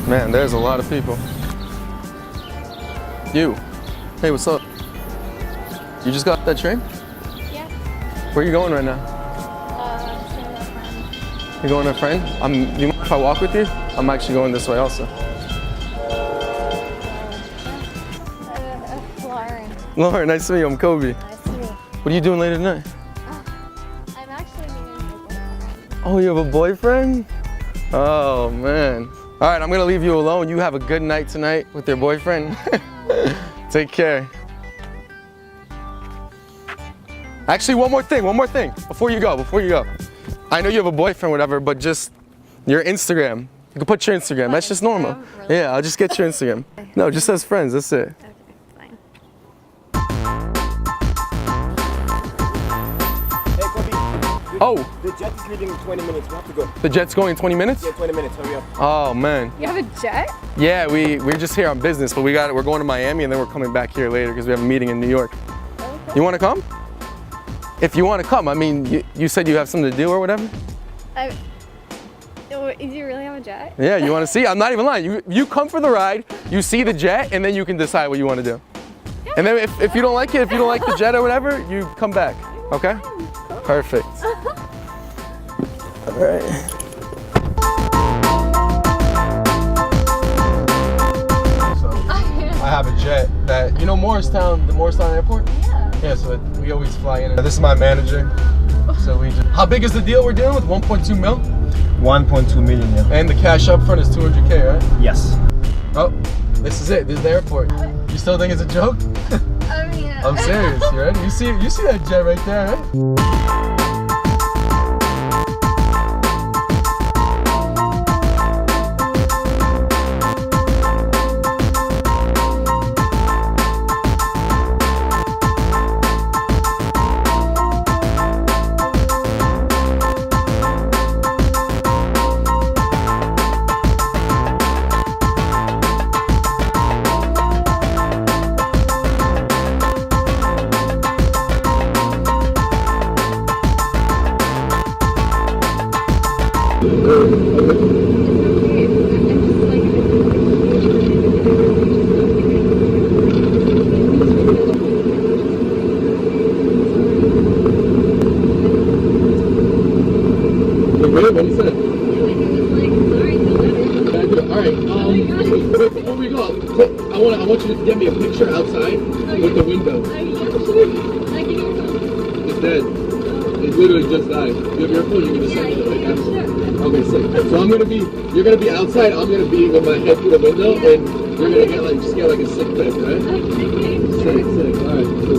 Man, there's a lot of people. You. Hey, what's up? You just got that train? Yeah. Where are you going right now? Staying with a friend. You're going with a friend? Do you mind if I walk with you? I'm actually going this way also. Lauren. Lauren, nice to meet you. I'm Kobe. Nice to meet you. What are you doing late at night? I'm actually meeting my boyfriend. Oh, you have a boyfriend? Oh, man. All right, I'm gonna leave you alone. You have a good night tonight with your boyfriend. Take care. Actually, one more thing, before you go. I know you have a boyfriend, whatever, but just your Instagram. You can put your Instagram, that's just normal. Really? Yeah, I'll just get your Instagram. No, just as friends, that's it. Okay, fine. Hey, Kobe. Oh, The jet is leaving in 20 minutes. We have to go. the jet's going in 20 minutes? Yeah, 20 minutes. Hurry up. Oh, man. You have a jet? Yeah, we're just here on business, but we're going to Miami and then we're coming back here later because we have a meeting in New York. Okay. You want to come? If you want to come, I mean, you said you have something to do or whatever? Do you really have a jet? Yeah, you want to see? I'm not even lying. You come for the ride, you see the jet, and then you can decide what you want to do. And then if you don't like it, if you don't like the jet or whatever, you come back, okay? Perfect. All right. I have a jet that, you know Morristown, the Morristown airport? Yeah. Yeah, so we always fly in. This is my manager. So we just, how big is the deal we're dealing with? 1.2 mil? 1.2 million, yeah. And the cash up front is 200K, right? Yes. Oh, this is it. This is the airport. You still think it's a joke? I mean, I'm serious. You ready? You see that jet right there, right? What he said? Alright, before we go, I want you to get me a picture outside with the window. It's dead. It literally just died. You have your phone, you can just send it right now. Okay, sick. So you're gonna be outside, I'm gonna be with my head through the window, and you're gonna just get like a sick pic, right? Sick. Alright, cool.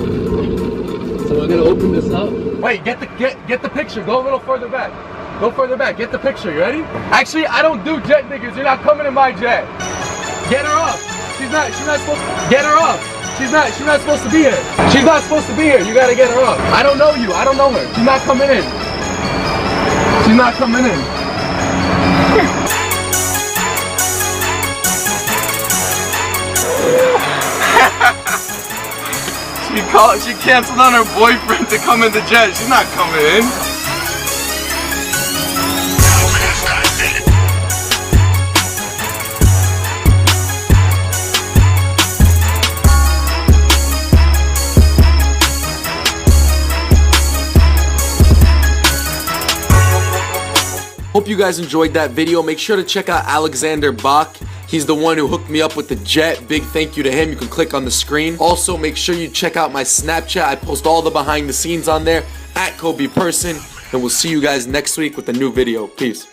So I'm gonna open this up. Wait, get the picture. Go a little further back. Go further back. Get the picture. You ready? Actually, I don't do jet niggas. You're not coming in my jet. Get her off. She's not supposed to. Get her off. She's not supposed to be here. She's not supposed to be here. You gotta get her off. I don't know you. I don't know her. She's not coming in. She's not coming in. She canceled on her boyfriend to come in the jet. She's not coming in. Hope you guys enjoyed that video. Make sure to check out Alexander Bach. He's the one who hooked me up with the jet. Big thank you to him. You can click on the screen. Also, make sure you check out my Snapchat. I post all the behind the scenes on there, @KobePerson. And we'll see you guys next week with a new video. Peace.